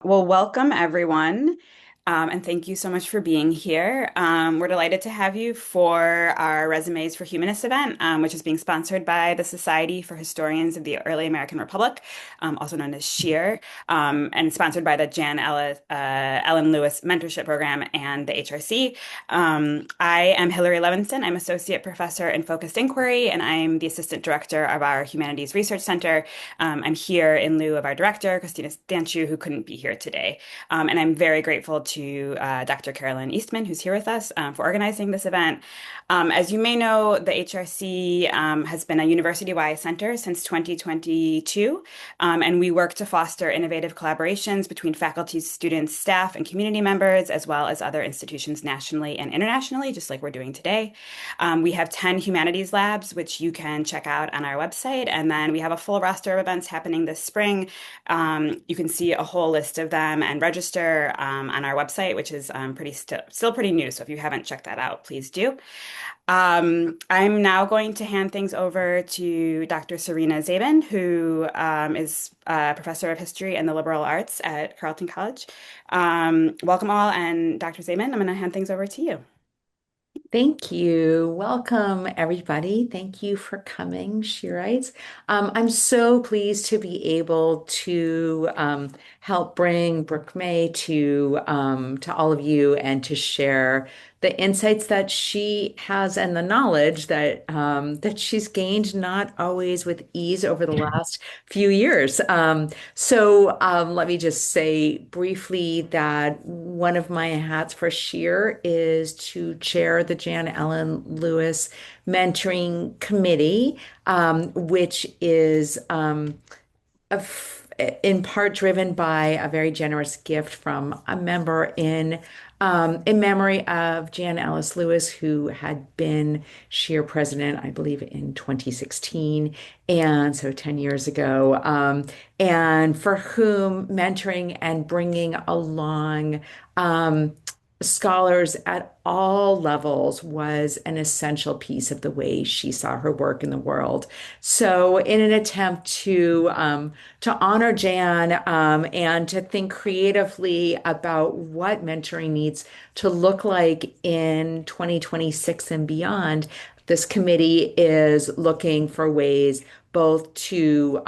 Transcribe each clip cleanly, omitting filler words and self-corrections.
Well, welcome everyone, and thank you so much for being here. We're delighted to have you for our Resumes for Humanists event, which is being sponsored by the Society for Historians of the Early American Republic, also known as SHEAR, and sponsored by the Ellen Lewis Mentorship Program and the HRC. I am Hilary Levinston. I'm Associate Professor in Focused Inquiry, and I'm the Assistant Director of our Humanities Research Center. I'm here in lieu of our director, Christina Stanchu, who couldn't be here today. And I'm very grateful to Dr. Carolyn Eastman, who's here with us, for organizing this event. As you may know, the HRC has been a university-wide center since 2022, and we work to foster innovative collaborations between faculty, students, staff, and community members, as well as other institutions nationally and internationally, just like we're doing today. We have 10 humanities labs, which you can check out on our website. And then we have a full roster of events happening this spring. You can see a whole list of them and register on our website, which is still pretty new. So if you haven't checked that out, please do. I'm now going to hand things over to Dr. Serena Zabin, who is a professor of history and the liberal arts at Carleton College. Welcome all, and Dr. Zabin, I'm going to hand things over to you. Thank you. Welcome, everybody. Thank you for coming, Shearites. I'm so pleased to be able to help bring Brooke May to all of you and to share the insights that she has and the knowledge that she's gained, not always with ease over the last few years. Let me just say briefly that one of my hats for SHEAR is to chair the Jan Ellen Lewis Mentoring Committee, which is in part driven by a very generous gift from a member in memory of Jan Ellis Lewis, who had been SHEAR president, I believe, in 2016, and so 10 years ago, and for whom mentoring and bringing along scholars at all levels was an essential piece of the way she saw her work in the world. So, in an attempt to honor Jan and to think creatively about what mentoring needs to look like in 2026 and beyond, this committee is looking for ways both to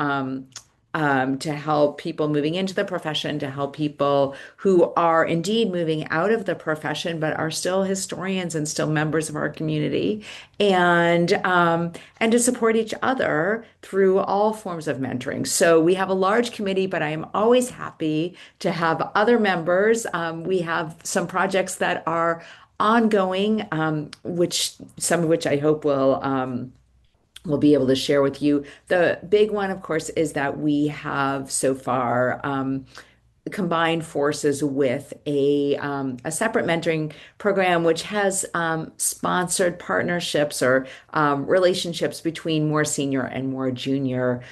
help people moving into the profession, to help people who are indeed moving out of the profession, but are still historians and still members of our community, and to support each other through all forms of mentoring. So we have a large committee, but I am always happy to have other members. We have some projects that are ongoing, which some of which I hope will be able to share with you. The big one, of course, is that we have so far combined forces with a separate mentoring program, which has sponsored partnerships or relationships between more senior and more junior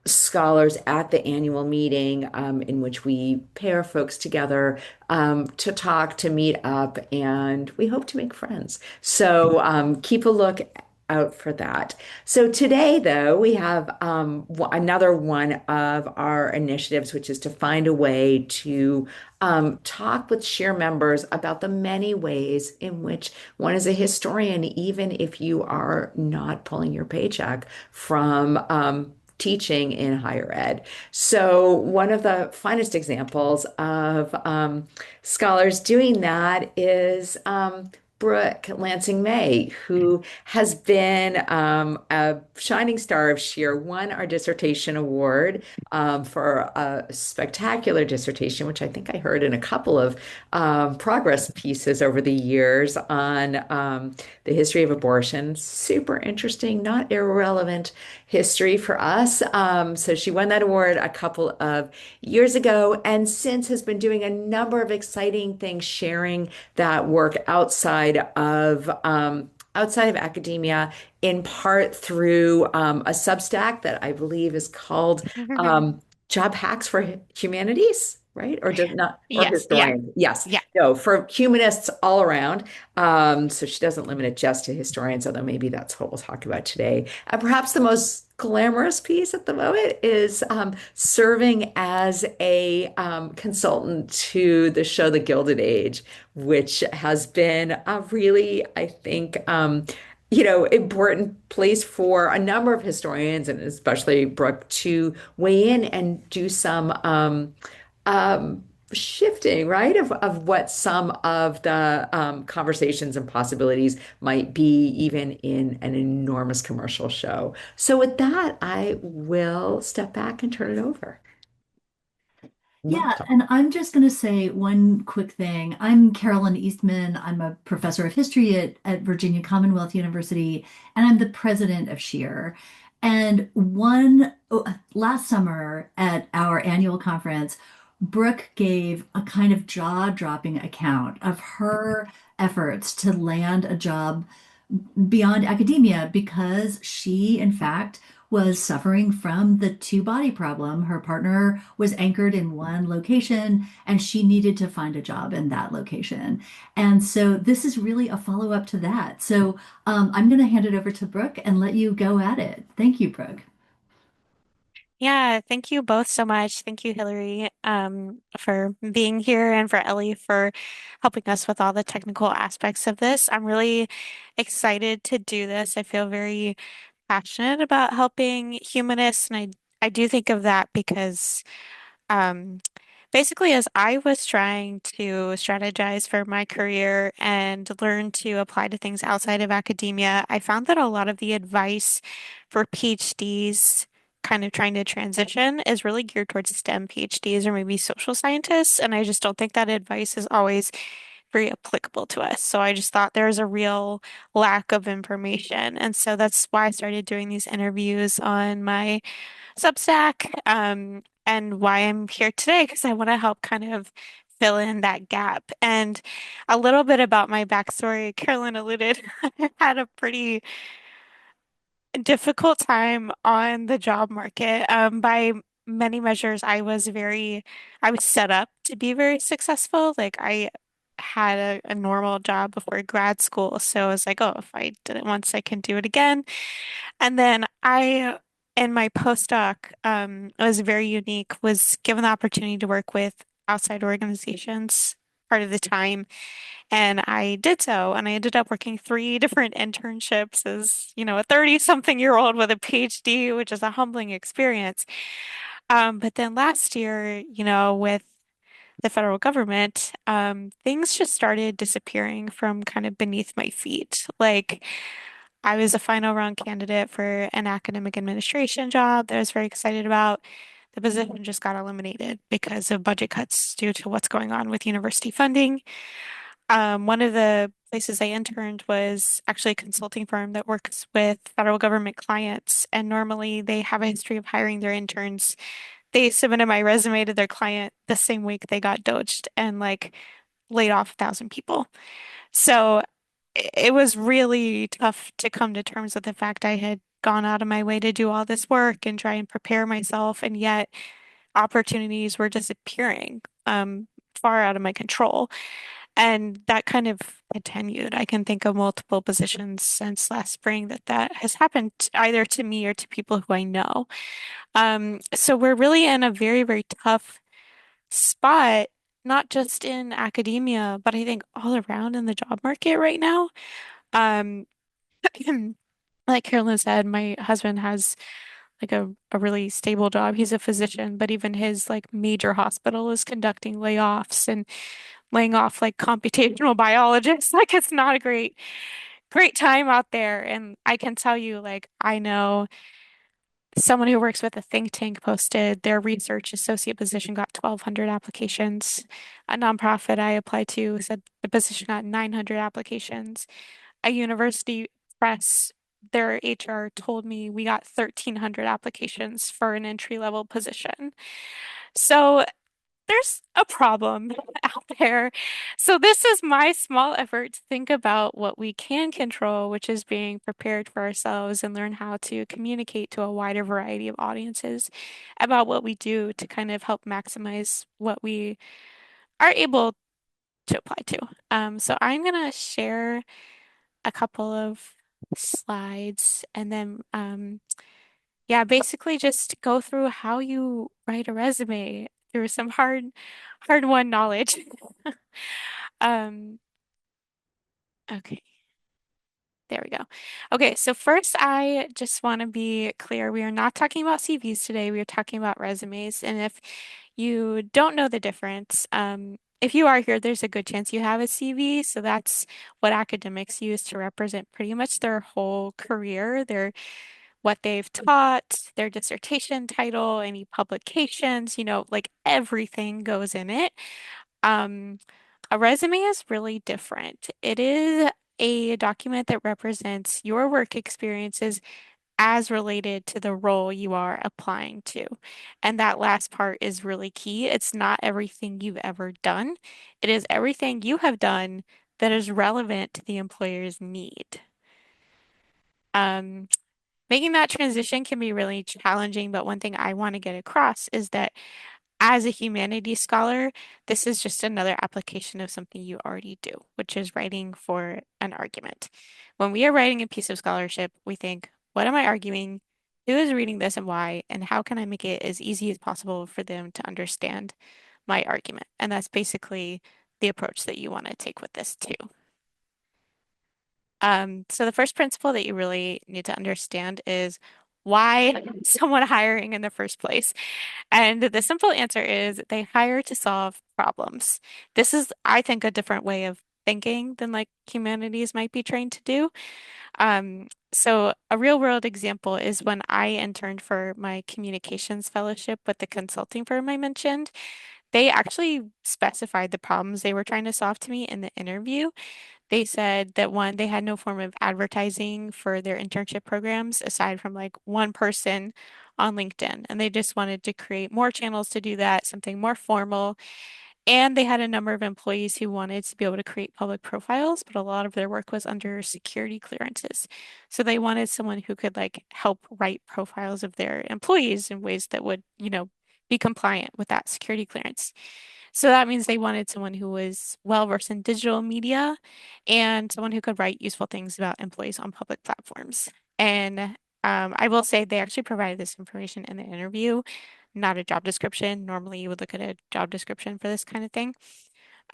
scholars at the annual meeting, in which we pair folks together to talk, to meet up, and we hope to make friends. So keep a look out for that. So today, though, we have another one of our initiatives, which is to find a way to talk with SHEAR members about the many ways in which one is a historian, even if you are not pulling your paycheck from teaching in higher ed. So one of the finest examples of scholars doing that is Brooke Lansing May, who has been a shining star of SHEAR, won our dissertation award for a spectacular dissertation, which I think I heard in a couple of progress pieces over the years on the history of abortion. Super interesting, not irrelevant history for us. So she won that award a couple of years ago, and since has been doing a number of exciting things, sharing that work outside of academia, in part through a Substack that I believe is called Job Hacks for Humanities. right? Or does not, or Yes, yeah, historians? Yes. yeah. No, for humanists all around. So she doesn't limit it just to historians, although maybe that's what we'll talk about today. And perhaps the most glamorous piece at the moment is serving as a consultant to the show The Gilded Age, which has been a really, I think, important place for a number of historians and especially Brooke to weigh in and do some um, shifting, right, of what some of the conversations and possibilities might be, even in an enormous commercial show. So, with that, I will step back and turn it over. Yeah, Welcome. and I'm just going to say one quick thing. I'm Carolyn Eastman. I'm a professor of history at Virginia Commonwealth University, and I'm the president of SHEAR. And last summer at our annual conference, Brooke gave a kind of jaw-dropping account of her efforts to land a job beyond academia because she, in fact, was suffering from the two body problem. Her partner was anchored in one location and she needed to find a job in that location. And so this is really a follow up to that. So I'm going to hand it over to Brooke and let you go at it. Thank you, Brooke. Yeah, thank you both so much. Thank you, Hillary, for being here and for Ellie for helping us with all the technical aspects of this. I'm really excited to do this. I feel very passionate about helping humanists, and I do think of that because um, basically, as I was trying to strategize for my career and learn to apply to things outside of academia, I found that a lot of the advice for PhDs kind of trying to transition is really geared towards STEM PhDs or maybe social scientists. And I just don't think that advice is always very applicable to us. So I just thought there's a real lack of information. And so that's why I started doing these interviews on my Substack, and why I'm here today, because I want to help kind of fill in that gap. And a little bit about my backstory, Carolyn alluded, I had a pretty difficult time on the job market. By many measures, I was set up to be very successful. Like I had a normal job before grad school. So I was like, oh, if I did it once, I can do it again. And then in my postdoc, it was very unique, was given the opportunity to work with outside organizations part of the time. And I did so. And I ended up working three different internships as, a 30-something-year-old with a PhD, which is a humbling experience. But then last year, with the federal government, things just started disappearing from kind of beneath my feet. Like, I was a final round candidate for an academic administration job that I was very excited about. The position just got eliminated because of budget cuts due to what's going on with university funding. One of the places I interned was actually a consulting firm that works with federal government clients, and normally they have a history of hiring their interns. They submitted my resume to their client the same week they got doaged and like laid off 1,000 people. So it was really tough to come to terms with the fact I had gone out of my way to do all this work and try and prepare myself, and yet opportunities were disappearing, far out of my control. And that kind of continued. I can think of multiple positions since last spring that has happened either to me or to people who I know. So we're really in a very, very tough spot, not just in academia, but I think all around in the job market right now. Um, like Carolyn said, my husband has like a really stable job. He's a physician, but even his like major hospital is conducting layoffs and laying off like computational biologists. Like it's not a great time out there. And I can tell you, like, I know someone who works with a think tank posted their research associate position got 1,200 applications. A nonprofit I applied to said the position got 900 applications. A university press, their HR told me we got 1,300 applications for an entry level position. So there's a problem out there. So this is my small effort to think about what we can control, which is being prepared for ourselves and learn how to communicate to a wider variety of audiences about what we do to kind of help maximize what we are able to apply to. So I'm gonna share a couple of slides and then yeah, basically just go through how you write a resume through some hard won knowledge. Um, okay, there we go. Okay, so first I just want to be clear, we are not talking about CVs today, we are talking about resumes. And if you don't know the difference, if you are here, there's a good chance you have a CV. So that's what academics use to represent pretty much their whole career, their what they've taught, their dissertation title, any publications, like everything goes in it. Um, a resume is really different. It is a document that represents your work experiences as related to the role you are applying to. And that last part is really key. It's not everything you've ever done. It is everything you have done that is relevant to the employer's need. Um, Making that transition can be really challenging, but one thing I want to get across is that as a humanities scholar, this is just another application of something you already do, which is writing for an argument. When we are writing a piece of scholarship, we think, what am I arguing? Who is reading this and why? And how can I make it as easy as possible for them to understand my argument? And that's basically the approach that you want to take with this too. So the first principle that you really need to understand is why someone hiring in the first place. And the simple answer is they hire to solve problems. This is, I think, a different way of thinking than like humanities might be trained to do. So a real world example is when I interned for my communications fellowship with the consulting firm I mentioned. They actually specified the problems they were trying to solve to me in the interview. They said that one, they had no form of advertising for their internship programs aside from like one person on LinkedIn. And they just wanted to create more channels to do that, something more formal. And they had a number of employees who wanted to be able to create public profiles, but a lot of their work was under security clearances. So they wanted someone who could like help write profiles of their employees in ways that would, be compliant with that security clearance. So that means they wanted someone who was well versed in digital media and someone who could write useful things about employees on public platforms. And I will say they actually provided this information in the interview, not a job description. Normally, you would look at a job description for this kind of thing.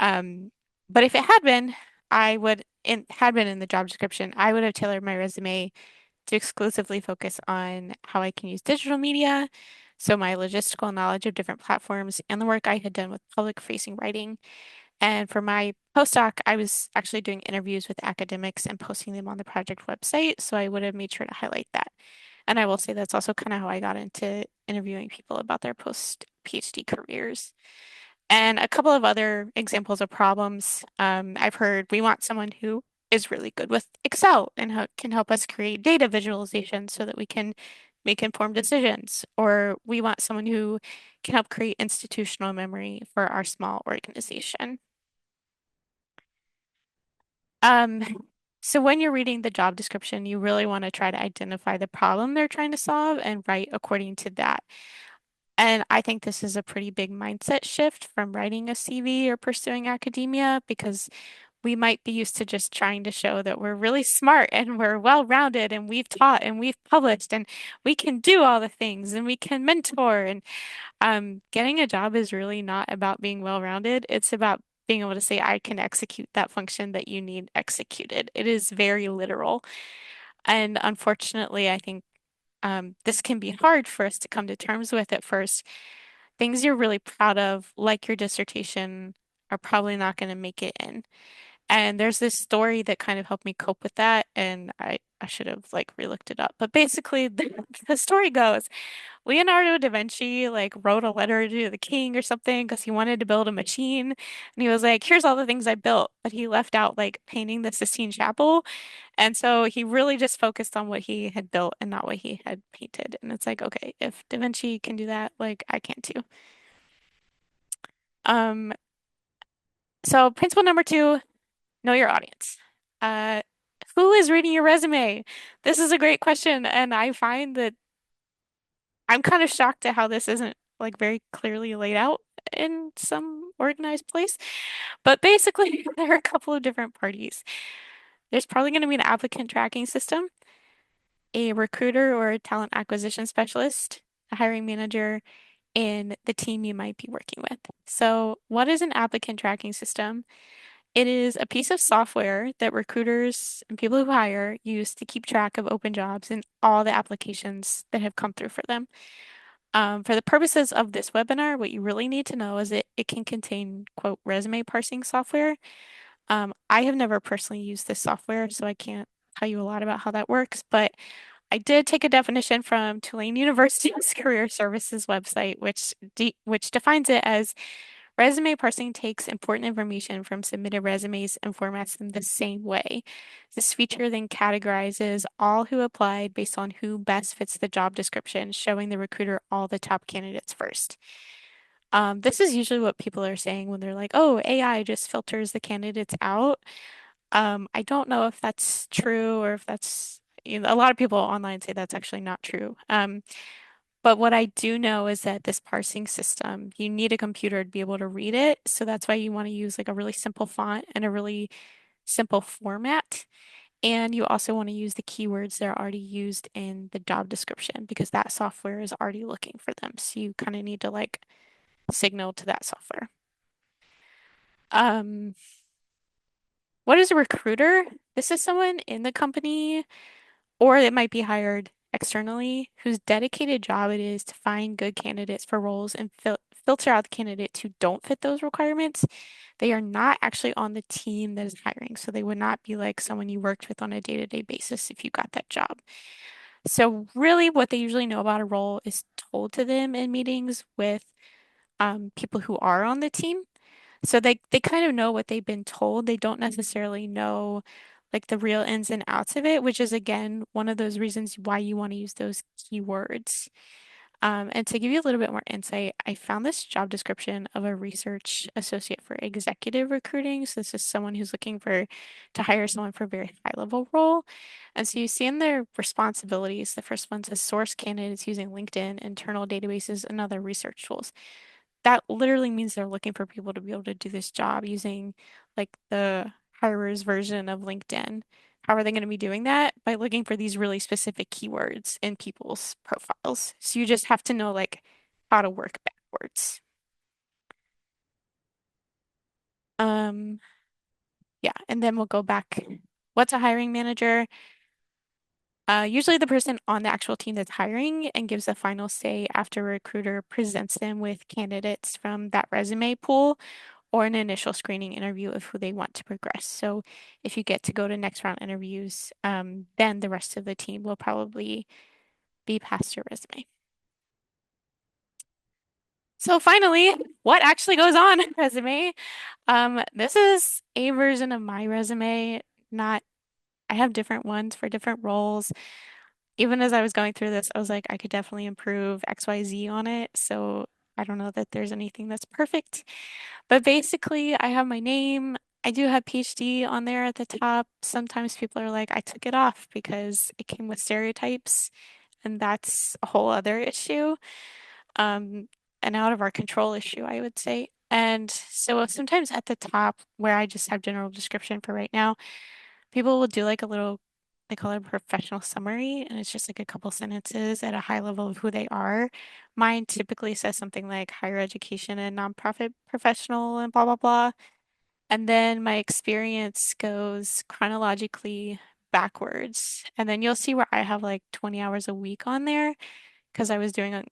Um, but if it had been, had been in the job description, I would have tailored my resume to exclusively focus on how I can use digital media, so my logistical knowledge of different platforms and the work I had done with public-facing writing. And for my postdoc, I was actually doing interviews with academics and posting them on the project website, so I would have made sure to highlight that. And I will say that's also kind of how I got into interviewing people about their post-PhD careers. And a couple of other examples of problems. I've heard we want someone who is really good with Excel and can help us create data visualization so that we can make informed decisions. Or we want someone who can help create institutional memory for our small organization. Um, so when you're reading the job description, you really want to try to identify the problem they're trying to solve and write according to that. And I think this is a pretty big mindset shift from writing a CV or pursuing academia because we might be used to just trying to show that we're really smart and we're well-rounded and we've taught and we've published and we can do all the things and we can mentor. And getting a job is really not about being well-rounded. It's about being able to say, I can execute that function that you need executed. It is very literal. And unfortunately, I think this can be hard for us to come to terms with at first. Things you're really proud of, like your dissertation, are probably not going to make it in. And there's this story that kind of helped me cope with that, and I should have like re-looked it up. But basically, the story goes Leonardo da Vinci like wrote a letter to the king or something because he wanted to build a machine, and he was like, "Here's all the things I built," but he left out like painting the Sistine Chapel, and so he really just focused on what he had built and not what he had painted. And it's like, okay, if Da Vinci can do that, like I can too. Um, so principle number two, know your audience. Uh, who is reading your resume? This is a great question, and I find that I'm kind of shocked at how this isn't like very clearly laid out in some organized place. But basically, there are a couple of different parties. There's probably going to be an applicant tracking system, a recruiter or a talent acquisition specialist, a hiring manager, and the team you might be working with. So, what is an applicant tracking system? It is a piece of software that recruiters and people who hire use to keep track of open jobs and all the applications that have come through for them. For the purposes of this webinar, what you really need to know is it can contain, quote, resume parsing software. I have never personally used this software, so I can't tell you a lot about how that works, but I did take a definition from Tulane University's Career Services website, which defines it as resume parsing takes important information from submitted resumes and formats them the same way. This feature then categorizes all who applied based on who best fits the job description, showing the recruiter all the top candidates first. This is usually what people are saying when they're like, oh, AI just filters the candidates out. I don't know if that's true or if that's, a lot of people online say that's actually not true. But what I do know is that this parsing system, you need a computer to be able to read it. So that's why you want to use like a really simple font and a really simple format. And you also want to use the keywords that are already used in the job description because that software is already looking for them. So you kind of need to like signal to that software. Um, what is a recruiter? This is someone in the company, or it might be hired externally, whose dedicated job it is to find good candidates for roles and filter out the candidates who don't fit those requirements. They are not actually on the team that is hiring, so they would not be like someone you worked with on a day-to-day basis if you got that job. So really what they usually know about a role is told to them in meetings with people who are on the team. So they kind of know what they've been told. They don't necessarily know like the real ins and outs of it, which is again one of those reasons why you want to use those keywords. And to give you a little bit more insight, I found this job description of a research associate for executive recruiting. So this is someone who's looking for to hire someone for a very high level role. And so you see in their responsibilities, the first one says source candidates using LinkedIn, internal databases, and other research tools. That literally means they're looking for people to be able to do this job using like the hirer's version of LinkedIn. How are they going to be doing that? By looking for these really specific keywords in people's profiles. So you just have to know like how to work backwards. Um, yeah, and then we'll go back. What's a hiring manager? Usually the person on the actual team that's hiring and gives the final say after a recruiter presents them with candidates from that resume pool or an initial screening interview of who they want to progress. So if you get to go to next round interviews, then the rest of the team will probably be past your resume. So finally, what actually goes on a resume? This is a version of my resume, not I have different ones for different roles. Even as I was going through this, I was like, I could definitely improve XYZ on it. So I don't know that there's anything that's perfect. But basically, I have my name. I do have PhD on there at the top. Sometimes people are like, I took it off because it came with stereotypes, and that's a whole other issue, um, an out of our control issue, I would say. And so sometimes at the top, where I just have general description for right now, people will do like a little, they call it a professional summary, and it's just like a couple sentences at a high level of who they are. Mine typically says something like higher education and nonprofit professional and blah, blah, blah. And then my experience goes chronologically backwards. And then you'll see where I have like 20 hours a week on there because I was doing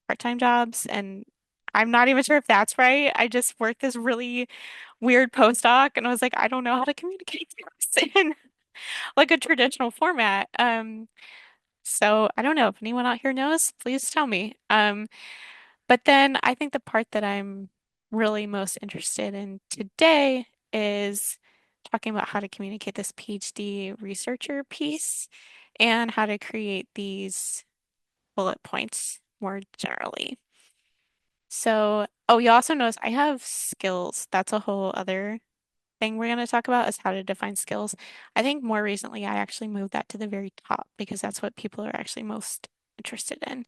part-time jobs and I'm not even sure if that's right. I just worked this really weird postdoc and I was like, I don't know how to communicate this in like a traditional format. So I don't know if anyone out here knows, please tell me. But then I think the part that I'm really most interested in today is talking about how to communicate this PhD researcher piece and how to create these bullet points more generally. So, oh, you also notice I have skills. That's a whole other thing we're going to talk about is how to define skills. I think more recently I actually moved that to the very top because that's what people are actually most interested in.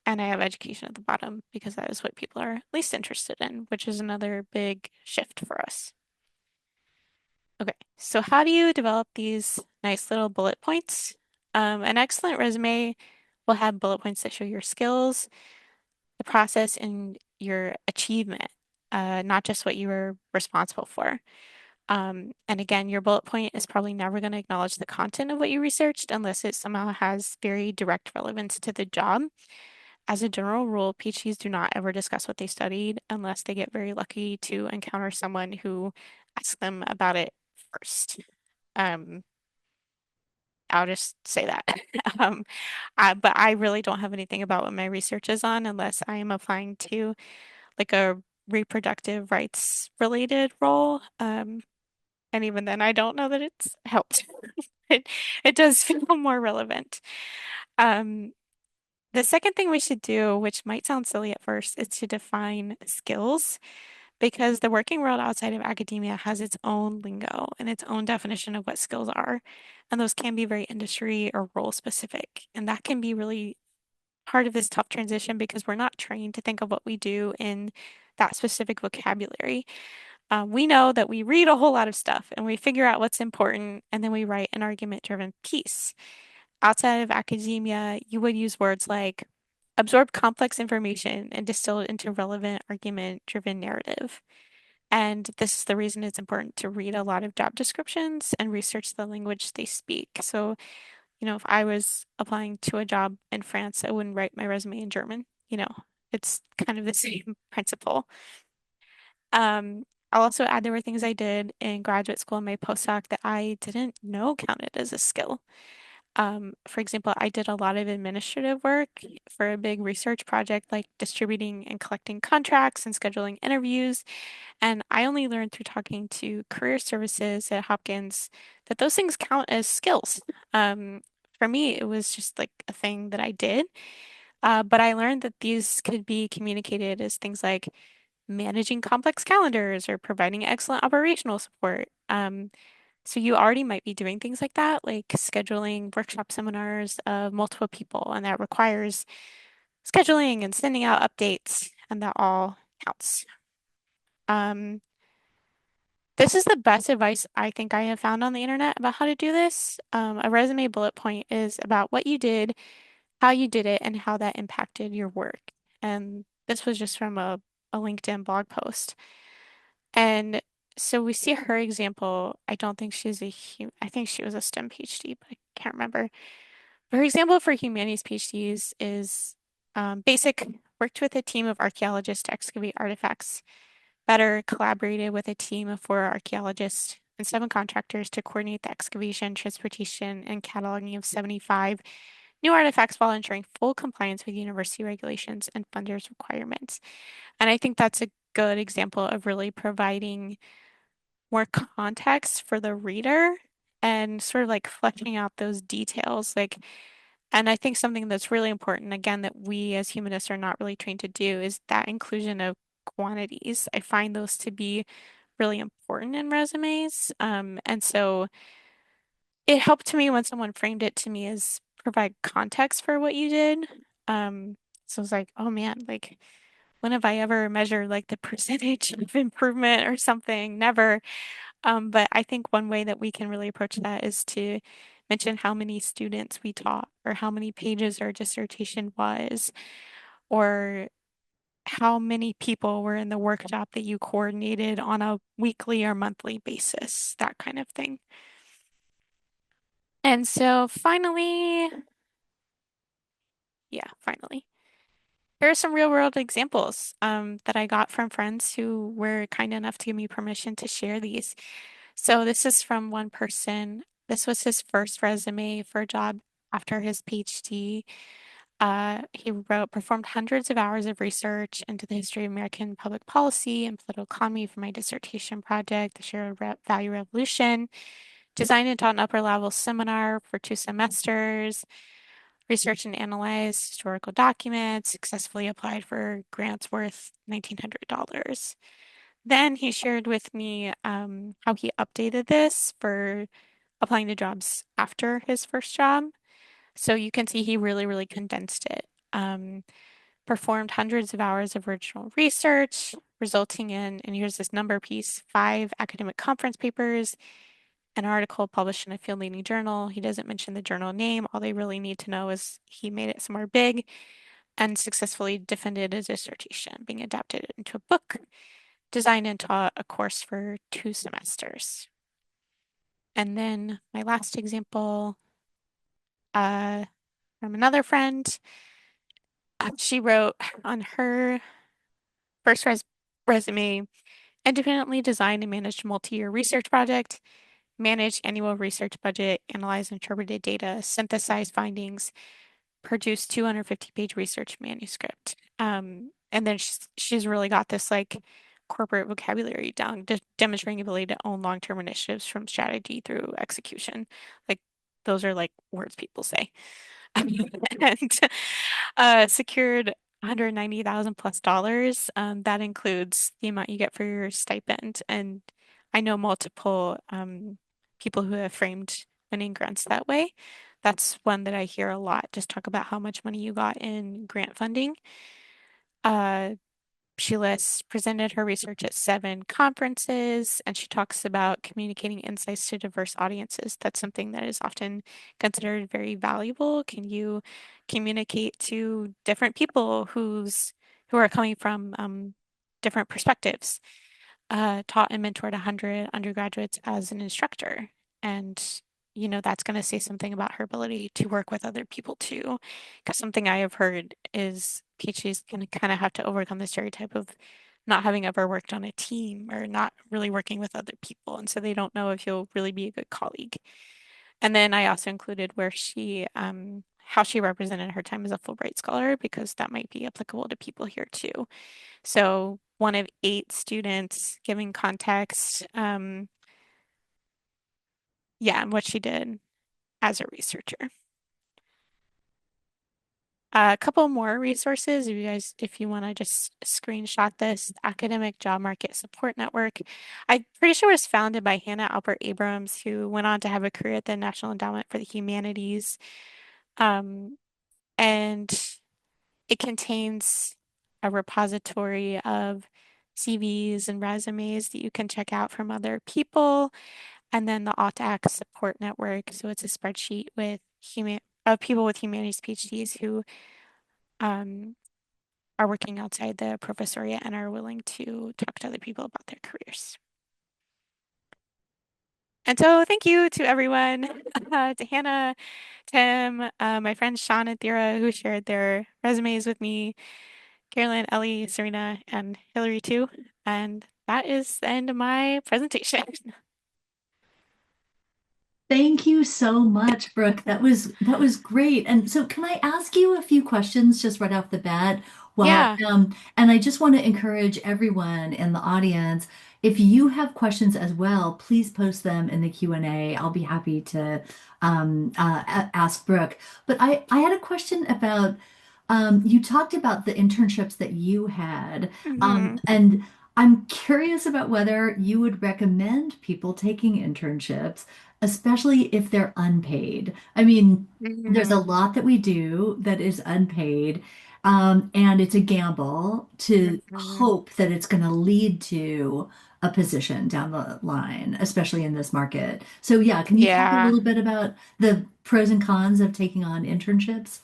And I have education at the bottom because that is what people are least interested in, which is another big shift for us. Okay, so how do you develop these nice little bullet points? An excellent resume will have bullet points that show your skills, the process, and your achievement, not just what you were responsible for. And again, your bullet point is probably never going to acknowledge the content of what you researched unless it somehow has very direct relevance to the job. As a general rule, PhDs do not ever discuss what they studied unless they get very lucky to encounter someone who asks them about it first. Um, I'll just say that. Um, but I really don't have anything about what my research is on unless I am applying to like a reproductive rights related role. And even then, I don't know that it's helped. It, it does feel more relevant. Um, the second thing we should do, which might sound silly at first, is to define skills because the working world outside of academia has its own lingo and its own definition of what skills are. And those can be very industry or role specific. And that can be really part of this tough transition because we're not trained to think of what we do in that specific vocabulary. We know that we read a whole lot of stuff and we figure out what's important and then we write an argument-driven piece. Outside of academia, you would use words like absorb complex information and distill it into relevant argument-driven narrative. And this is the reason it's important to read a lot of job descriptions and research the language they speak. So, if I was applying to a job in France, I wouldn't write my resume in German. It's kind of the same principle. I'll also add there were things I did in graduate school and my postdoc that I didn't know counted as a skill. For example, I did a lot of administrative work for a big research project like distributing and collecting contracts and scheduling interviews. And I only learned through talking to career services at Hopkins that those things count as skills. Um, for me, it was just like a thing that I did. But I learned that these could be communicated as things like managing complex calendars or providing excellent operational support. So you already might be doing things like that, like scheduling workshop seminars of multiple people, and that requires scheduling and sending out updates, and that all counts. Um, this is the best advice I think I have found on the internet about how to do this. A resume bullet point is about what you did, how you did it, and how that impacted your work. And this was just from a LinkedIn blog post. And so we see her example. I don't think she's I think she was a STEM PhD, but I can't remember. Her example for humanities PhDs is basic, worked with a team of archaeologists to excavate artifacts, better collaborated with a team of 4 archaeologists and 7 contractors to coordinate the excavation, transportation, and cataloging of 75 new artifacts while ensuring full compliance with university regulations and funders' requirements. And I think that's a good example of really providing more context for the reader and sort of like fleshing out those details. And I think something that's really important, again, that we as humanists are not really trained to do is that inclusion of quantities. I find those to be really important in resumes. And so it helped to me when someone framed it to me as provide context for what you did. So I was like, oh man, like when have I ever measured like the percentage of improvement or something? Never. But I think one way that we can really approach that is to mention how many students we taught or how many pages our dissertation was or how many people were in the workshop that you coordinated on a weekly or monthly basis, that kind of thing. And so finally, yeah, finally, here are some real world examples that I got from friends who were kind enough to give me permission to share these. So this is from one person. This was his first resume for a job after his PhD. He performed hundreds of hours of research into the history of American public policy and political economy for my dissertation project, the Shared Value Revolution, designed and taught an upper level seminar for 2 semesters, research and analyzed historical documents, successfully applied for grants worth $1,900. Then he shared with me how he updated this for applying to jobs after his first job. So you can see he really, really condensed it. Performed hundreds of hours of original research, resulting in, and here's this number piece, 5 academic conference papers, an article published in a field leading journal. He doesn't mention the journal name. All they really need to know is he made it somewhere big and successfully defended his dissertation, being adapted into a book, designed and taught a course for 2 semesters. And then my last example uh, from another friend, she wrote on her first resume, independently designed and managed a multi-year research project, managed annual research budget, analyzed interpreted data, synthesized findings, produced 250-page research manuscript. And then she's really got this like corporate vocabulary down, demonstrating ability to own long-term initiatives from strategy through execution. Like those are like words people say. And secured 190,000 plus dollars. That includes the amount you get for your stipend. And I know multiple people who have framed winning grants that way. That's one that I hear a lot. Just talk about how much money you got in grant funding. Uh, she lists presented her research at 7 conferences, and she talks about communicating insights to diverse audiences. That's something that is often considered very valuable. Can you communicate to different people who are coming from different perspectives? Taught and mentored 100 undergraduates as an instructor. And, that's going to say something about her ability to work with other people too. Because something I have heard is PhDs going to kind of have to overcome the stereotype of not having ever worked on a team or not really working with other people. And so they don't know if you'll really be a good colleague. And then I also included how she represented her time as a Fulbright scholar, because that might be applicable to people here too. So one of 8 students, giving context, yeah, and what she did as a researcher. A couple more resources, if you want to just screenshot this, Academic Job Market Support Network. I'm pretty sure it was founded by Hannah Albert Abrams, who went on to have a career at the National Endowment for the Humanities. Um, and it contains a repository of CVs and resumes that you can check out from other people, and then the AUTAC support network. So it's a spreadsheet with people with humanities PhDs who um, are working outside the professoriate and are willing to talk to other people about their careers. And so thank you to everyone, to Hannah, Tim, my friends Sean and Thera, who shared their resumes with me, Carolyn, Ellie, Serena, and Hillary too. And that is the end of my presentation. Thank you so much, Brooke. That was great. And so can I ask you a few questions just right off the bat? Well, Yeah. and I just want to encourage everyone in the audience, if you have questions as well, please post them in the Q&A. I'll be happy to ask Brooke. But I had a question about you talked about the internships that you had, Hmm. and I'm curious about whether you would recommend people taking internships, especially if they're unpaid. I mean, there's a Hmm. lot that we do that is unpaid, and it's a gamble to Hmm. hope that it's going to lead to a position down the line, especially in this market. So, yeah, can you talk a Yeah. little bit about the pros and cons of taking on internships?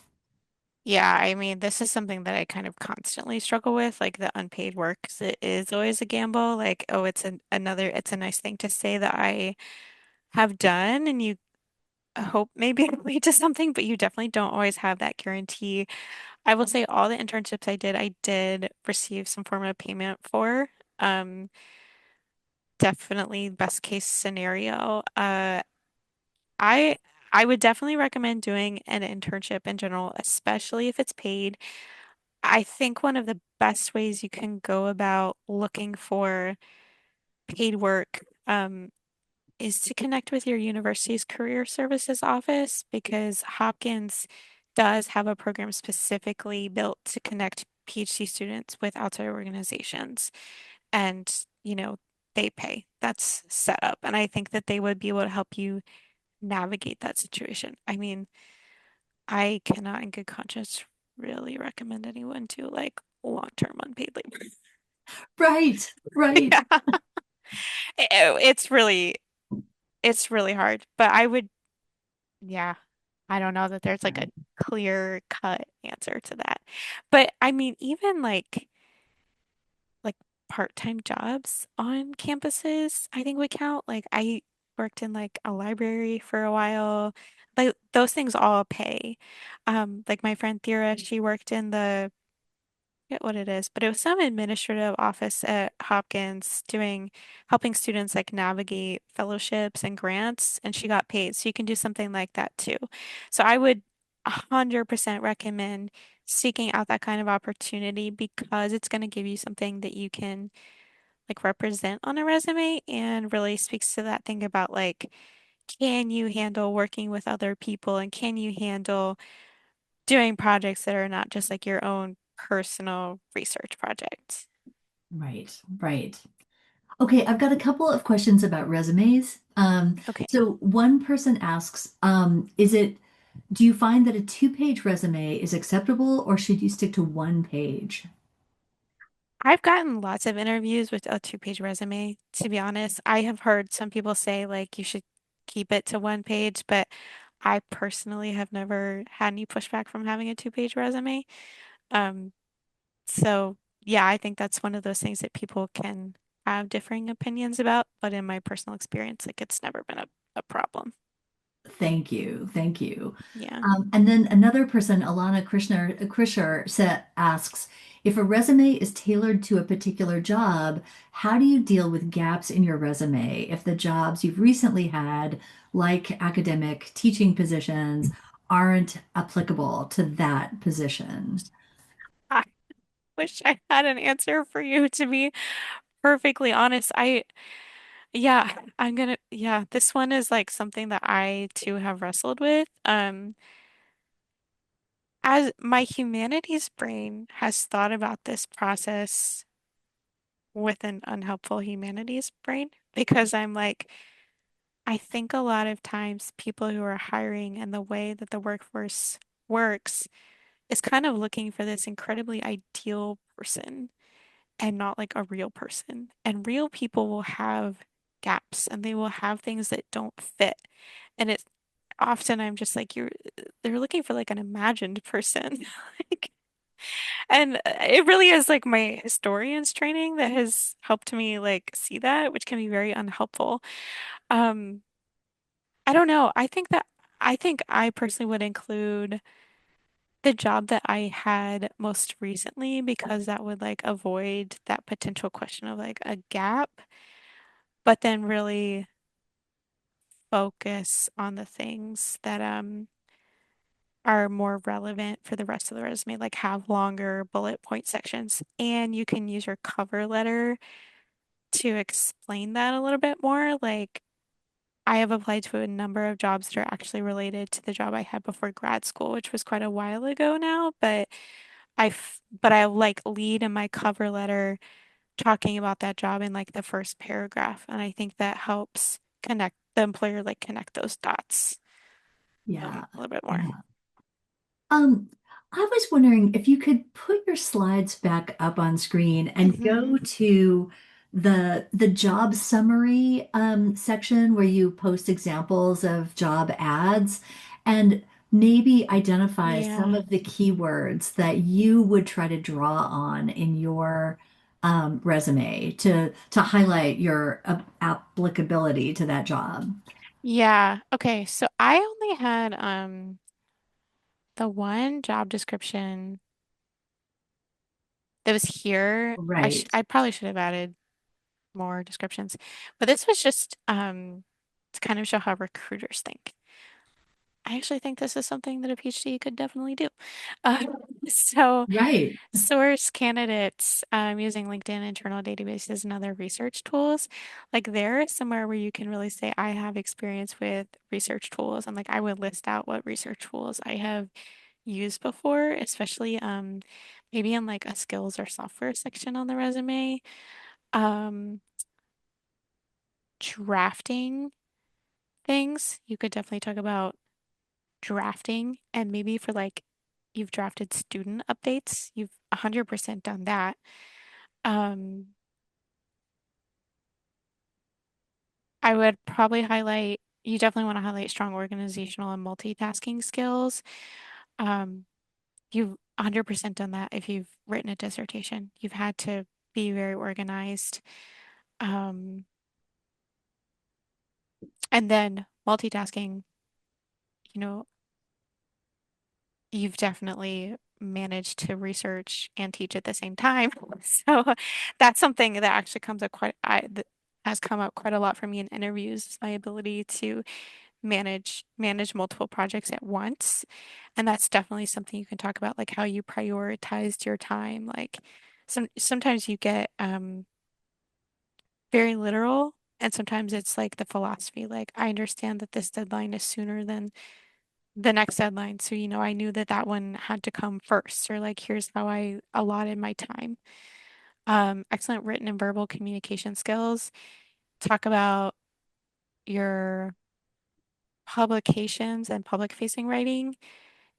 Yeah, I mean, this is something that I kind of constantly struggle with, like the unpaid work, 'cause it is always a gamble. Like, oh, it's a nice thing to say that I have done, and you hope maybe it'll lead to something, but you definitely don't always have that guarantee. I will say all the internships I did receive some form of payment for. Um, Definitely best case scenario. I I would definitely recommend doing an internship in general, especially if it's paid. I think one of the best ways you can go about looking for paid work is to connect with your university's career services office, because Hopkins does have a program specifically built to connect PhD students with outside organizations. And, you know, they pay. That's set up. And I think that they would be able to help you navigate that situation. I mean, I cannot in good conscience really recommend anyone to like long-term unpaid labor. Right, right. Yeah. It's really hard. But I would, yeah, I don't know that there's like a clear cut answer to that. But I mean, even like part-time jobs on campuses, I think would count. Like I worked in like a library for a while. Like those things all pay. Like my friend Thera, she worked in the forget what it is, but it was some administrative office at Hopkins doing helping students like navigate fellowships and grants, and she got paid. So you can do something like that too. So I would 100% recommend seeking out that kind of opportunity because it's going to give you something that you can like represent on a resume and really speaks to that thing about like, can you handle working with other people and can you handle doing projects that are not just like your own personal research projects. Right, right. Okay, I've got a couple of questions about resumes. Okay. So one person asks, do you find that a two-page resume is acceptable or should you stick to one page? I've gotten lots of interviews with a two-page resume, to be honest. I have heard some people say like you should keep it to one page, but I personally have never had any pushback from having a two-page resume. Um, so yeah, I think that's one of those things that people can have differing opinions about, but in my personal experience, like it's never been a problem. Thank you. Thank you. Yeah. And then another person, Krisher, asks, if a resume is tailored to a particular job, how do you deal with gaps in your resume if the jobs you've recently had, like academic teaching positions, aren't applicable to that position? I wish I had an answer for you, to be perfectly honest. Yeah, yeah, this one is like something that I too have wrestled with. As my humanities brain has thought about this process with an unhelpful humanities brain because I'm like, I think a lot of times people who are hiring and the way that the workforce works is kind of looking for this incredibly ideal person and not like a real person. And real people will have gaps and they will have things that don't fit. And it's often I'm just like, they're looking for like an imagined person. Like, and it really is like my historian's training that has helped me like see that, which can be very unhelpful. Um, I don't know. I think I personally would include the job that I had most recently because that would like avoid that potential question of like a gap, but then really focus on the things that are more relevant for the rest of the resume, like have longer bullet point sections. And you can use your cover letter to explain that a little bit more. Like I have applied to a number of jobs that are actually related to the job I had before grad school, which was quite a while ago now, but I like lead in my cover letter talking about that job in like the first paragraph. And I think that helps connect the employer, like connect those dots Yeah. a little bit more. Yeah. Um, I was wondering if you could put your slides back up on screen and Hmm. go to the job summary section where you post examples of job ads and maybe identify some Yeah. of the keywords that you would try to draw on in your resume to highlight your applicability to that job. Yeah. Okay. So I only had the one job description that was here. Right. I probably should have added more descriptions, but this was just to kind of show how recruiters think. I actually think this is something that a PhD could definitely do. Uh, so Right. source candidates using LinkedIn internal databases and other research tools. Like there is somewhere where you can really say, I have experience with research tools. And like I would list out what research tools I have used before, especially maybe in like a skills or software section on the resume. Um, Drafting things. You could definitely talk about drafting and maybe for like you've drafted student updates. You've 100% done that. Um, I would probably highlight, you definitely want to highlight strong organizational and multitasking skills. Um, you've 100% done that if you've written a dissertation. You've had to be very organized. Um, and then multitasking, you know, you've definitely managed to research and teach at the same time. So that's something that actually comes up that has come up quite a lot for me in interviews, is my ability to manage multiple projects at once. And that's definitely something you can talk about, like how you prioritized your time. Like sometimes you get very literal, and sometimes it's like the philosophy, like I understand that this deadline is sooner than the next deadline. So, I knew that that one had to come first, or like, here's how I allotted my time. Excellent written and verbal communication skills. Talk about your publications and public facing writing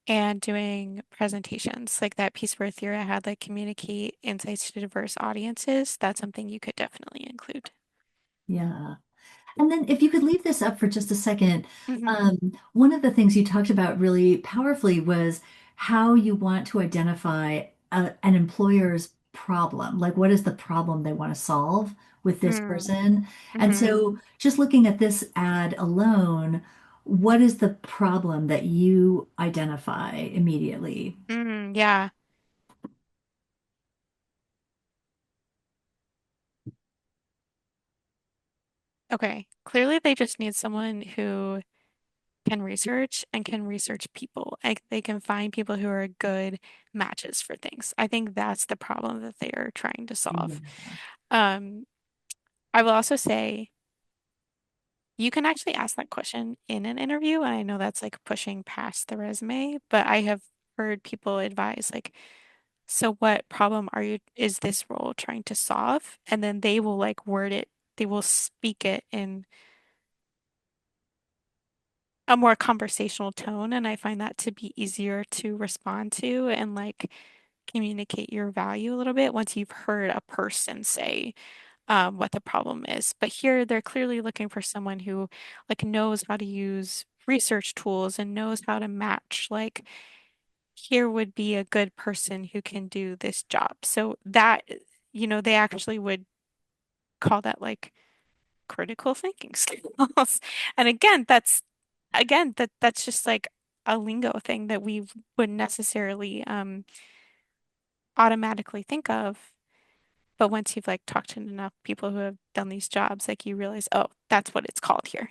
and doing presentations. Like that piece where Thera had like communicate insights to diverse audiences. That's something you could definitely include. Yeah. And then, if you could leave this up for just a second, Hmm. one of the things you talked about really powerfully was how you want to identify an employer's problem. Like, what is the problem they want to solve with this Mm. person? And Hmm. so, just looking at this ad alone, what is the problem that you identify immediately? Yeah. Okay. Clearly, they just need someone who can research and can research people. Like they can find people who are good matches for things. I think that's the problem that they are trying to Yeah. solve. Um, I will also say you can actually ask that question in an interview, and I know that's like pushing past the resume, but I have heard people advise like, so what problem is this role trying to solve? And then they will like word it, they will speak it in a more conversational tone, and I find that to be easier to respond to and like communicate your value a little bit once you've heard a person say what the problem is. But here they're clearly looking for someone who like knows how to use research tools and knows how to match. Like here would be a good person who can do this job. So that, they actually would call that like critical thinking skills. And that's just like a lingo thing that we wouldn't necessarily automatically think of. But once you've like talked to enough people who have done these jobs, like you realize, oh, that's what it's called here.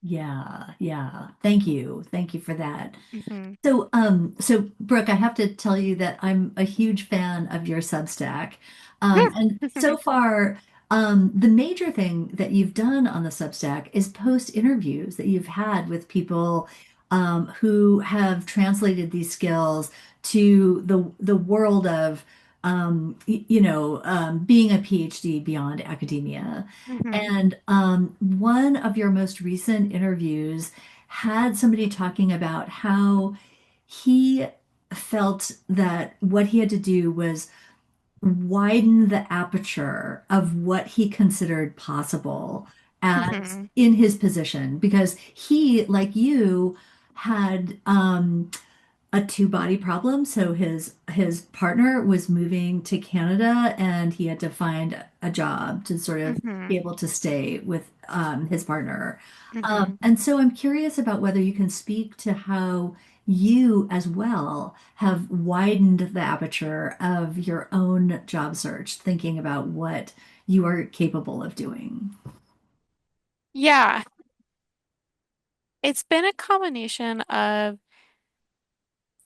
Yeah, yeah. Thank you. Thank you for that. Hmm. So Brooke, I have to tell you that I'm a huge fan of your Substack. And so far, the major thing that you've done on the Substack is post interviews that you've had with people who have translated these skills to the world of being a PhD beyond academia. Hmm. And one of your most recent interviews had somebody talking about how he felt that what he had to do was widen the aperture of what he considered possible as Hmm. in his position because he, like you, had a two-body problem. So his partner was moving to Canada and he had to find a job to sort of Hmm. be able to stay with his partner. Hmm. And so I'm curious about whether you can speak to how you as well have widened the aperture of your own job search, thinking about what you are capable of doing. Yeah, it's been a combination of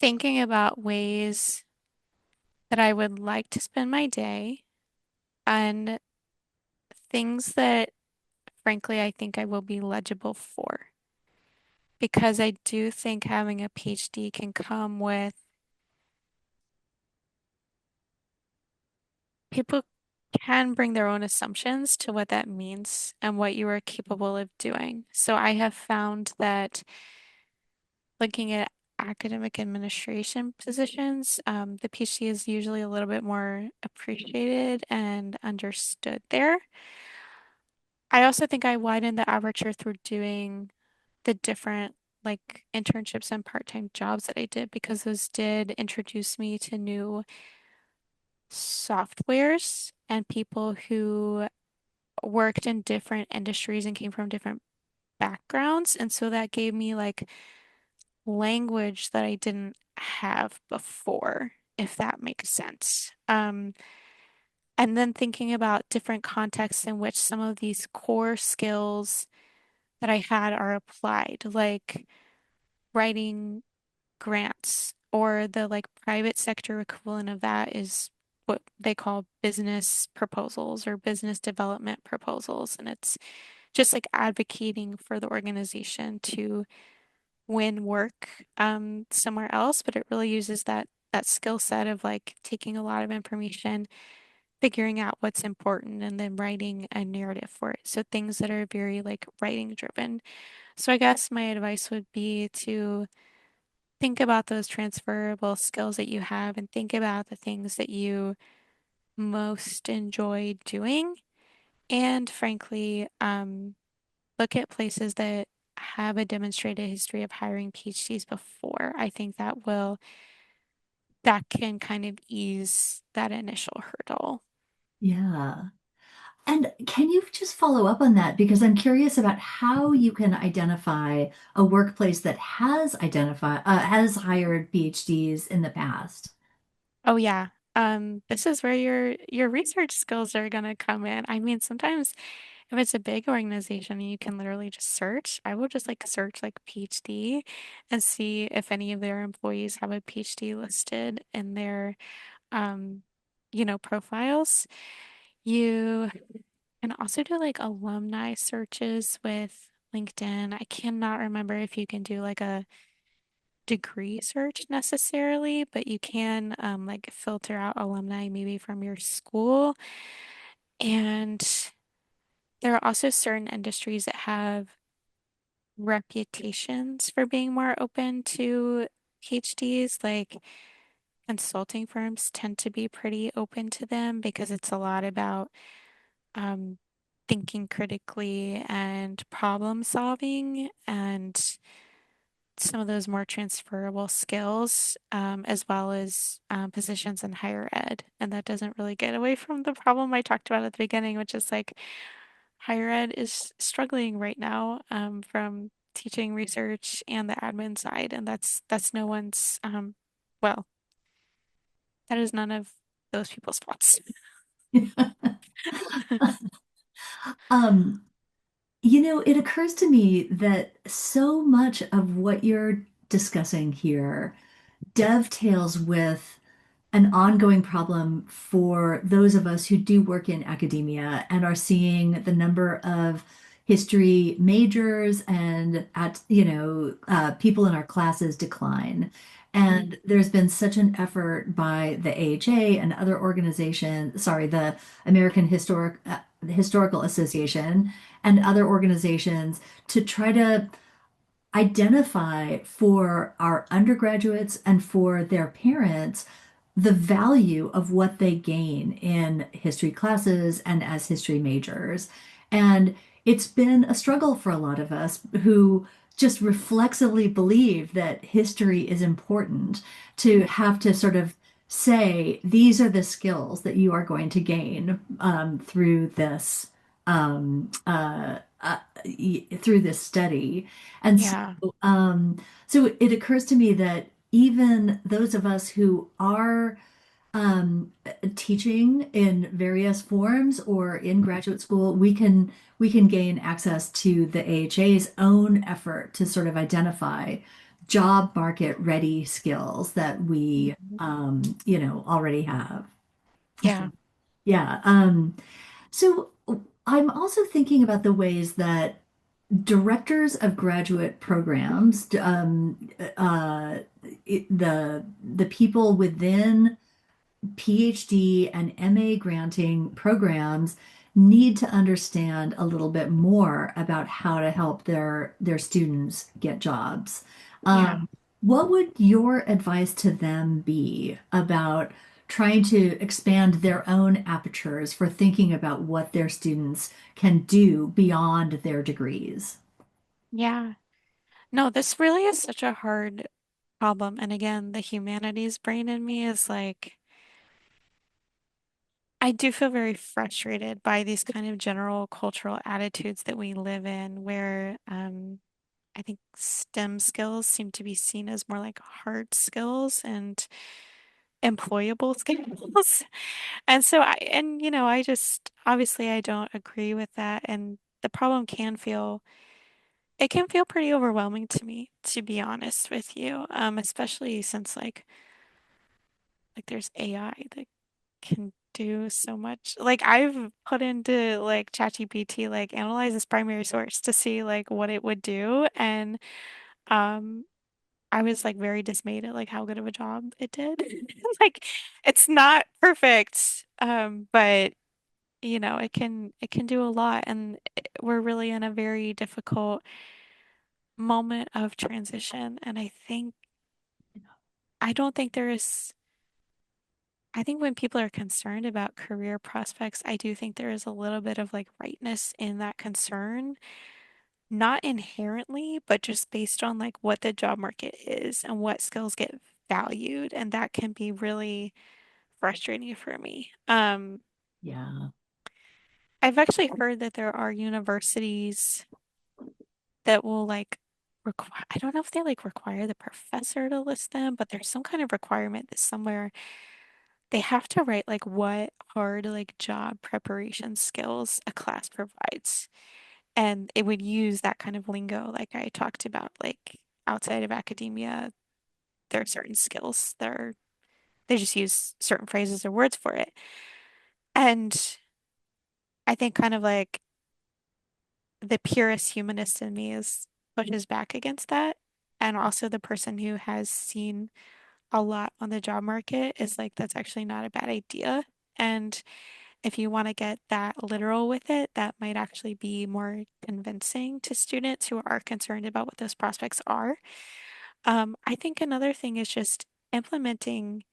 thinking about ways that I would like to spend my day and things that, frankly, I think I will be legible for. because I do think having a PhD can come with people can bring their own assumptions to what that means and what you are capable of doing. So I have found that looking at academic administration positions, the PhD is usually a little bit more appreciated and understood there. I also think I widened the aperture through doing the different like internships and part-time jobs that I did because those did introduce me to new softwares and people who worked in different industries and came from different backgrounds. And so that gave me like language that I didn't have before, if that makes sense. And then thinking about different contexts in which some of these core skills that I had are applied, like writing grants, or the like private sector equivalent of that is what they call business proposals or business development proposals. And it's just like advocating for the organization to win work somewhere else, but it really uses that skill set of like taking a lot of information, figuring out what's important, and then writing a narrative for it. So things that are very like writing driven. So I guess my advice would be to think about those transferable skills that you have and think about the things that you most enjoy doing. And frankly, look at places that have a demonstrated history of hiring PhDs before. I think that can kind of ease that initial hurdle. Yeah. And can you just follow up on that? Because I'm curious about how you can identify a workplace that has hired PhDs in the past. Oh yeah. This is where your research skills are gonna come in. I mean, sometimes if it's a big organization, you can literally just search. I will just like search like PhD and see if any of their employees have a PhD listed in their um, profiles. You can also do like alumni searches with LinkedIn. I cannot remember if you can do like a degree search necessarily, but you can like filter out alumni maybe from your school. And there are also certain industries that have reputations for being more open to PhDs, like consulting firms tend to be pretty open to them because it's a lot about um, thinking critically and problem solving and some of those more transferable skills, as well as positions in higher ed. And that doesn't really get away from the problem I talked about at the beginning, which is like higher ed is struggling right now from teaching research and the admin side. And that's no one's, well, that is none of those people's faults. Um, it occurs to me that so much of what you're discussing here dovetails with an ongoing problem for those of us who do work in academia and are seeing the number of history majors and people in our classes decline. Mhm. And there's been such an effort by the AHA and other organizations, sorry, the the Historical Association and other organizations to try to identify for our undergraduates and for their parents the value of what they gain in history classes and as history majors. And it's been a struggle for a lot of us who just reflexively believe that history is important to have to sort of say, these are the skills that you are going to gain through this um, uh, uh, through this study. And so, Yeah, so it occurs to me that even those of us who are teaching in various forms or in graduate school, we can gain access to the AHA's own effort to sort of identify job market ready skills that we already have. yeah. Yeah. So I'm also thinking about the ways that directors of graduate programs, the people within PhD and MA granting programs need to understand a little bit more about how to help their students get jobs. Yeah. What would your advice to them be about trying to expand their own apertures for thinking about what their students can do beyond their degrees? Yeah. No, this really is such a hard problem. And again, the humanities brain in me is like, I do feel very frustrated by these kind of general cultural attitudes that we live in, where I think STEM skills seem to be seen as more like hard skills and employable skills. And so I just obviously I don't agree with that. And the problem it can feel pretty overwhelming to me, to be honest with you. Especially since like there's AI that can do so much. Like I've put into like ChatGPT, like analyze this primary source to see like what it would do. And um I was like very dismayed at like how good of a job it did. Like it's not perfect. But it can do a lot, and we're really in a very difficult moment of transition. And I don't think there is I think when people are concerned about career prospects, I do think there is a little bit of like rightness in that concern, not inherently, but just based on like what the job market is and what skills get valued, and that can be really frustrating for me. Yeah. I've actually heard that there are universities that will like require, I don't know if they like require the professor to list them, but there's some kind of requirement that somewhere they have to write like what hard like job preparation skills a class provides. And it would use that kind of lingo like I talked about, like outside of academia, there are certain skills they just use certain phrases or words for it. And I think kind of like the purest humanist in me is pushes back against that. And also the person who has seen a lot on the job market is like, that's actually not a bad idea. And if you want to get that literal with it, that might actually be more convincing to students who are concerned about what those prospects are. I think another thing is just implementing,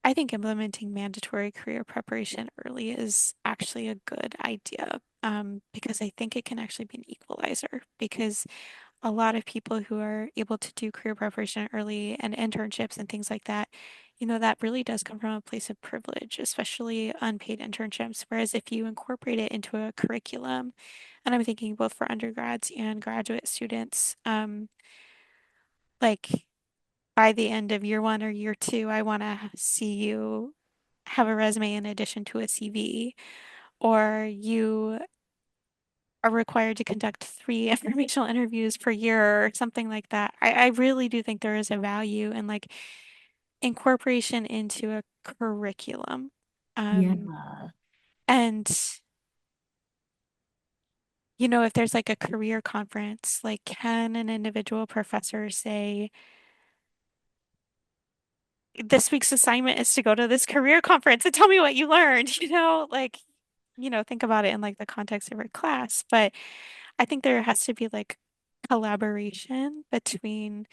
I think implementing mandatory career preparation early is actually a good idea, because I think it can actually be an equalizer. Because a lot of people who are able to do career preparation early and internships and things like that, that really does come from a place of privilege, especially unpaid internships. Whereas if you incorporate it into a curriculum, and I'm thinking both for undergrads and graduate students, like by the end of year one or year two, I want to see you have a resume in addition to a CV, or you are required to conduct three informational interviews per year or something like that. I really do think there is a value in like incorporation into a curriculum. Yeah. Um, and if there's like a career conference, like can an individual professor say, this week's assignment is to go to this career conference and tell me what you learned, like, think about it in like the context of your class. But I think there has to be like collaboration between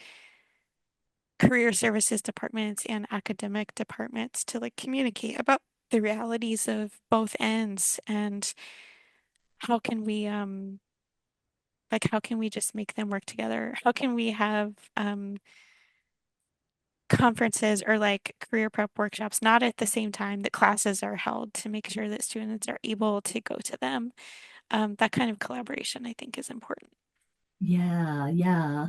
career services departments and academic departments to like communicate about the realities of both ends, and how can we how can we just make them work together? How can we have conferences or like career prep workshops not at the same time that classes are held, to make sure that students are able to go to them? That kind of collaboration I think is important. Yeah. Yeah.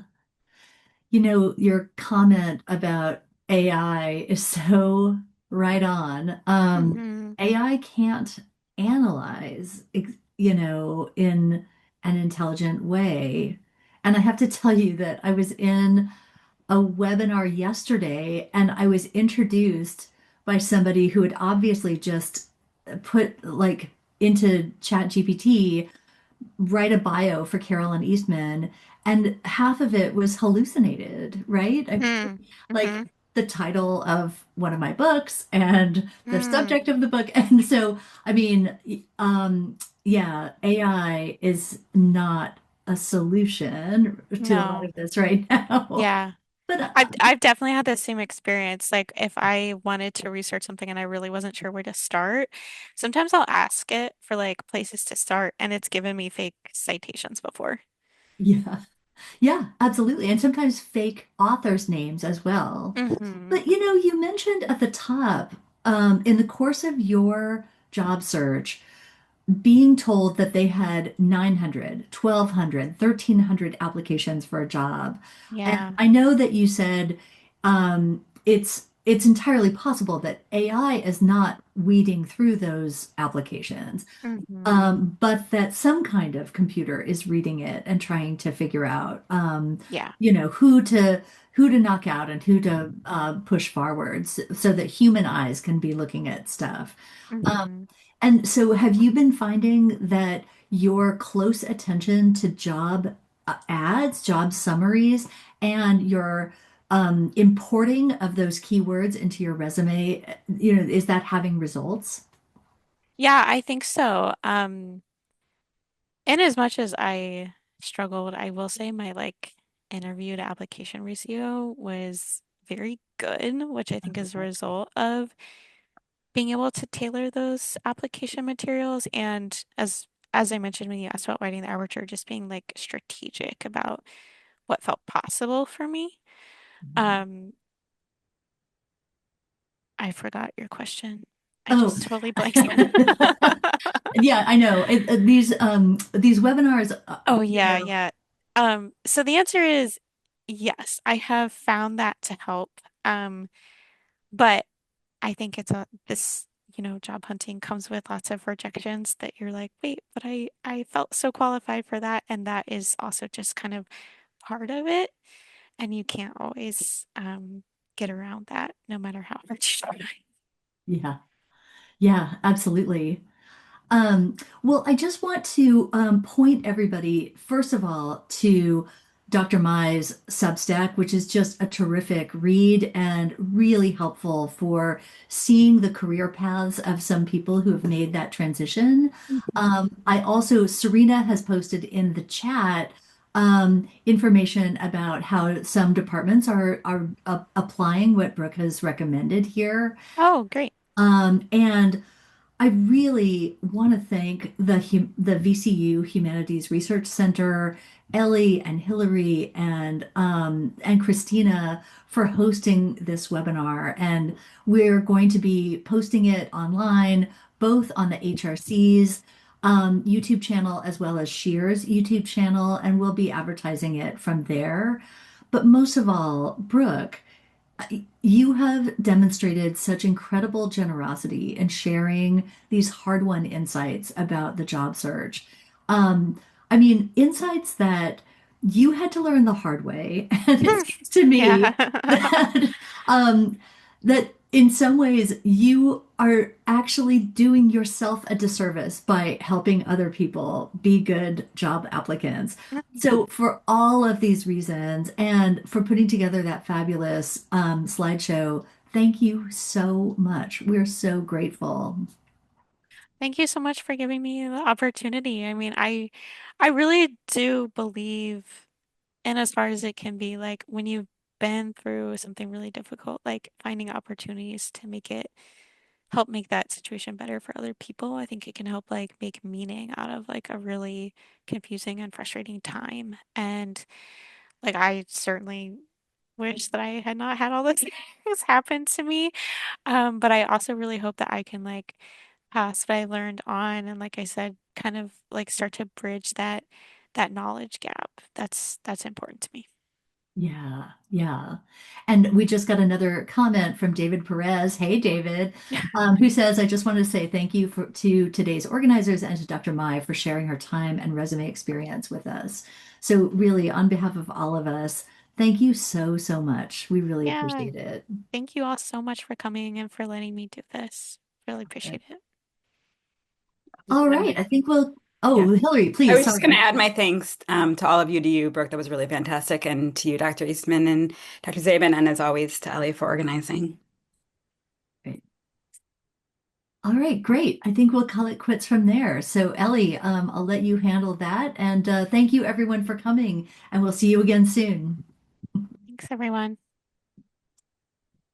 Your comment about AI is so right on. Hmm. AI can't analyze, in an intelligent way. And I have to tell you that I was in a webinar yesterday and I was introduced by somebody who had obviously just put like into ChatGPT write a bio for Carolyn Eastman, and half of it was hallucinated, right? Hmm. Like Hmm. the title of one of my books and the subject Mm. of the book. And so, I mean, yeah, AI is not a solution to a lot No. of this right now. Yeah. But I've definitely had the same experience. Like if I wanted to research something and I really wasn't sure where to start, sometimes I'll ask it for like places to start and it's given me fake citations before. yeah, yeah, absolutely. And sometimes fake authors' names as well. Hmm. But you mentioned at the top, in the course of your job search, being told that they had 900, 1,200, 1,300 applications for a job. And Yeah. I know that you said it's entirely possible that AI is not weeding through those applications, Hmm. but that some kind of computer is reading it and trying to figure out, Yeah. who to knock out and who to push forwards so that human eyes can be looking at stuff. Um, Hmm. and so, have you been finding that your close attention to job ads, job summaries, and your importing of those keywords into your resume, is that having results? Yeah, I think so. In as much as I struggled, I will say my like interview to application ratio was very good, which I think is a result of being able to tailor those application materials and as I mentioned when you asked about writing the aperture, just being like strategic about what felt possible for me. Um, I forgot your question. I Oh, just totally blanked. yeah, I know. These webinars, Oh yeah, yeah. So the answer is yes, I have found that to help. But I think it's job hunting comes with lots of rejections that you're like, wait, but I felt so qualified for that, and that is also just kind of part of it, and you can't always get around that no matter how hard you try. yeah, yeah, absolutely. Well, I just want to point everybody, first of all, to Dr. Mai's Substack, which is just a terrific read and really helpful for seeing the career paths of some people who have made that transition. I also, Serena has posted in the chat information about how some departments are applying what Brooke has recommended here. Oh, great. And I really want to thank the VCU Humanities Research Center, Ellie and Hillary and Christina for hosting this webinar. And we're going to be posting it online, both on the HRC's YouTube channel as well as SHEAR's YouTube channel, and we'll be advertising it from there. But most of all, Brooke, you have demonstrated such incredible generosity in sharing these hard-won insights about the job search. Um, I mean, insights that you had to learn the hard way. And it seems to me Yeah. that that in some ways you are actually doing yourself a disservice by helping other people be good job applicants. So, for all of these reasons and for putting together that fabulous slideshow, thank you so much. We're so grateful. Thank you so much for giving me the opportunity. I mean, I really do believe in as far as it can be, like when you've been through something really difficult, like finding opportunities to help make that situation better for other people. I think it can help like make meaning out of like a really confusing and frustrating time. And like I certainly wish that I had not had all this things happen to me. But I also really hope that I can like pass what I learned on and like I said, kind of like start to bridge that knowledge gap. That's important to me. Yeah, yeah. And we just got another comment from David Perez. Hey, David, who says, I just wanted to say thank you to today's organizers and to Dr. Mai for sharing her time and resume experience with us. So, really, on behalf of all of us, thank you so, so much. We really Yeah. appreciate it. Thank you all so much for coming and for letting me do this. Really appreciate it. All right, I think we'll Yeah. Oh, Hillary, I please. was just going to Sorry. add my thanks to all of you, to you, Brooke. That was really fantastic. And to you, Dr. Eastman and Dr. Zabin, and as always, to Ellie for organizing. Great. All right, great. I think we'll call it quits from there. So, Ellie, I'll let you handle that. And thank you, everyone, for coming. And we'll see you again soon. Thanks, everyone.